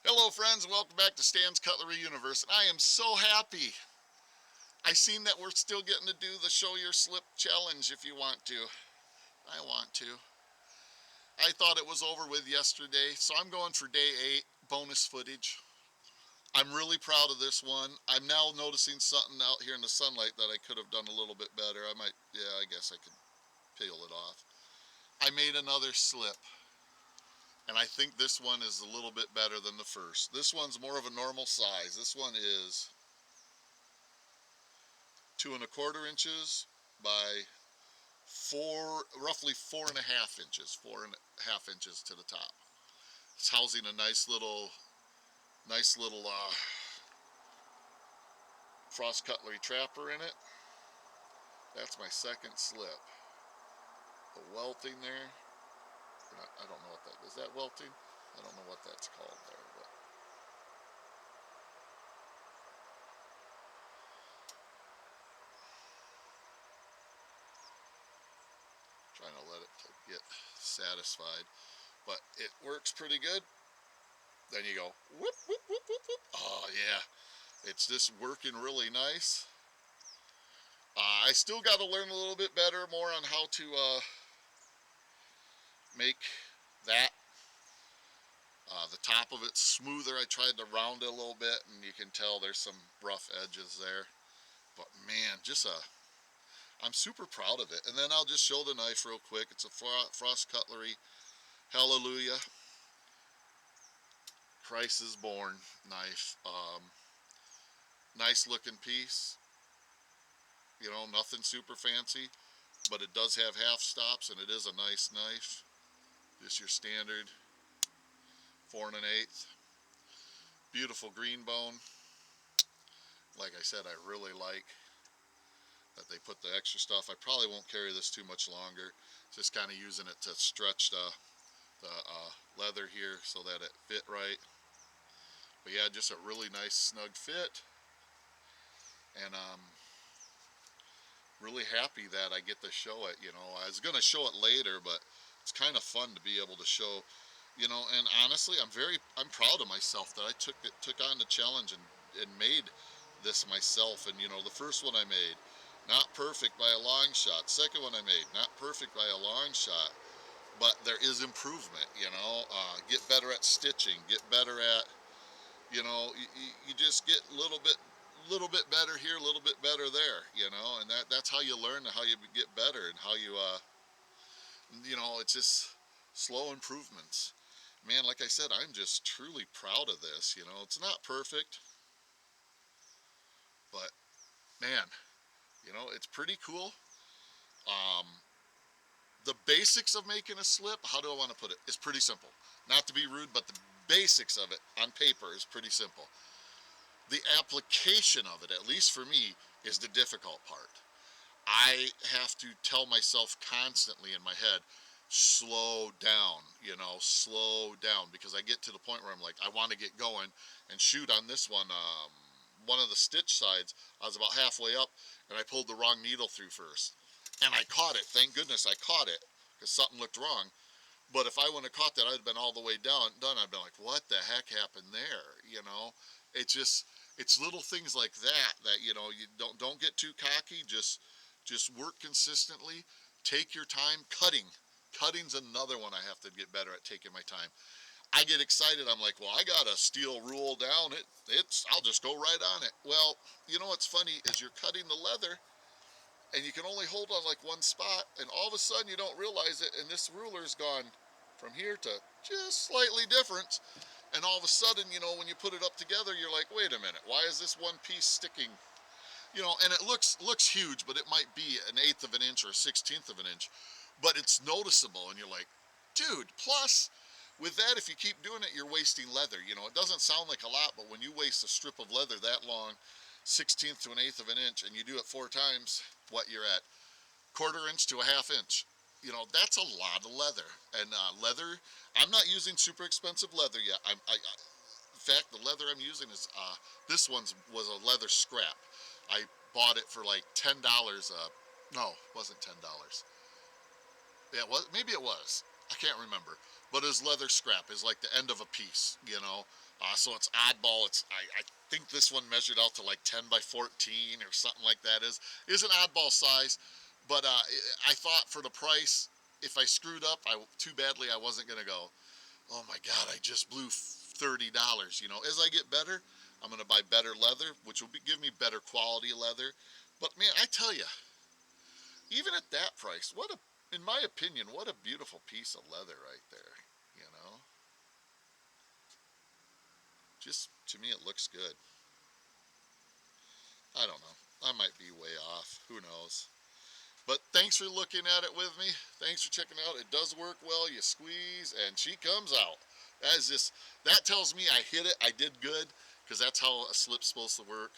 Hello friends, welcome back to Stan's Cutlery Universe, and I am so happy. I seen that we're still getting to do the show your slip challenge if you want to. I want to. I thought it was over with yesterday, so I'm going for day 8, bonus footage. I'm really proud of this one. I'm now noticing something out here in the sunlight that I could have done a little bit better. I guess I could peel it off. I made another slip. And I think this one is a little bit better than the first. This one's more of a normal size. This one is 2 1/4 inches by roughly 4.5 inches, 4.5 inches to the top. It's housing a nice little frost cutlery trapper in it. That's my second slip. The welting there. I don't know what that is. That welting? I don't know what that's called there, but trying to let it get satisfied. But it works pretty good. Then you go whoop whoop whoop whoop whoop. Oh yeah, it's just working really nice. I still got to learn a little bit better, more on how to make that. The top of it's smoother. I tried to round it a little bit, and you can tell there's some rough edges there. But man, I'm super proud of it. And then I'll just show the knife real quick. It's a Frost Cutlery. Hallelujah. Christ is born knife. Nice looking piece. You know, nothing super fancy, but it does have half stops, and it is a nice knife. Just your standard 4 1/8. Beautiful green bone. Like I said, I really like that they put the extra stuff. I probably won't carry this too much longer. Just kind of using it to stretch the leather here so that it fit right. But yeah, just a really nice snug fit. And really happy that I get to show it. You know, I was going to show it later, but it's kind of fun to be able to show, you know. And honestly, I'm proud of myself that I took on the challenge and made this myself. And you know, the first one I made, not perfect by a long shot. Second one I made, not perfect by a long shot, but there is improvement. You know, get better at stitching, get better at, you know, you just get a little bit better here, a little bit better there, you know. And that's how you learn, how you get better, and how you know, it's just slow improvements. Man, like I said, I'm just truly proud of this. You know, it's not perfect, but man, you know, it's pretty cool. The basics of making a slip, how do I want to put it? It's pretty simple. Not to be rude, but the basics of it on paper is pretty simple. The application of it, at least for me, is the difficult part. I have to tell myself constantly in my head, slow down, you know, slow down, because I get to the point where I'm like, I want to get going and shoot on this one. One of the stitch sides, I was about halfway up, and I pulled the wrong needle through first. And I caught it. Thank goodness I caught it, because something looked wrong. But if I wouldn't have caught that, I'd have been all the way done. I'd been like, what the heck happened there? You know, it's little things like that, you know, you don't get too cocky. Just work consistently. Take your time. Cutting's another one I have to get better at, taking my time. I get excited. I'm like, well, I got a steel rule down. I'll just go right on it. Well, you know what's funny is you're cutting the leather, and you can only hold on like one spot, and all of a sudden you don't realize it, and this ruler's gone from here to just slightly different. And all of a sudden, you know, when you put it up together, you're like, wait a minute, why is this one piece sticking? You know, and it looks huge, but it might be 1/8 of an inch or 1/16 of an inch. But it's noticeable, and you're like, dude, plus, with that, if you keep doing it, you're wasting leather. You know, it doesn't sound like a lot, but when you waste a strip of leather that long, 1/16 to 1/8 of an inch, and you do it 4 times, what you're at, 1/4 inch to 1/2 inch. You know, that's a lot of leather. And leather, I'm not using super expensive leather yet. In fact, the leather I'm using is, this was a leather scrap. I bought it for like $10. No, it wasn't $10. Yeah, maybe it was. I can't remember. But it was leather scrap. It's like the end of a piece, you know. So it's oddball. I think this one measured out to like 10 by 14 or something like that. Is an oddball size, but I thought for the price, if I screwed up, too badly I wasn't gonna go, oh my God, I just blew $30. You know, as I get better, I'm gonna buy better leather, which will give me better quality leather. But man, I tell you, even at that price, in my opinion, what a beautiful piece of leather right there. You know, just to me, it looks good. I don't know. I might be way off. Who knows? But thanks for looking at it with me. Thanks for checking it out. It does work well. You squeeze and she comes out. That tells me I hit it. I did good, because that's how a slip's supposed to work.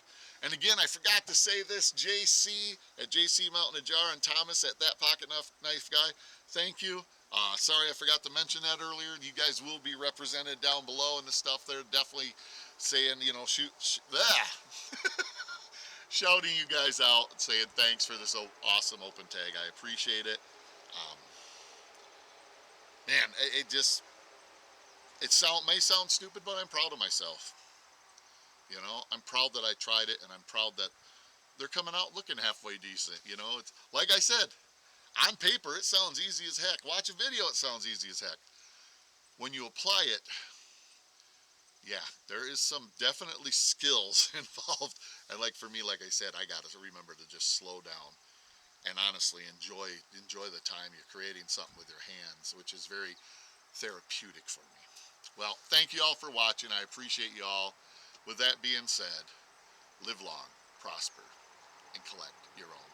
And again, I forgot to say this, JC at JC Mountain and Jar and Thomas at That Pocket Knife Guy. Thank you. Sorry I forgot to mention that earlier. You guys will be represented down below in the stuff there. Definitely saying, you know, shouting you guys out and saying thanks for this awesome open tag. I appreciate it. Um, Man, may sound stupid, but I'm proud of myself. You know, I'm proud that I tried it, and I'm proud that they're coming out looking halfway decent. You know, it's like I said, on paper it sounds easy as heck. Watch a video, it sounds easy as heck. When you apply it, yeah, there is some definitely skills involved. And like for me, like I said, I got to remember to just slow down and honestly enjoy the time you're creating something with your hands, which is very therapeutic for me. Well, thank you all for watching. I appreciate you all. With that being said, live long, prosper, and collect your own.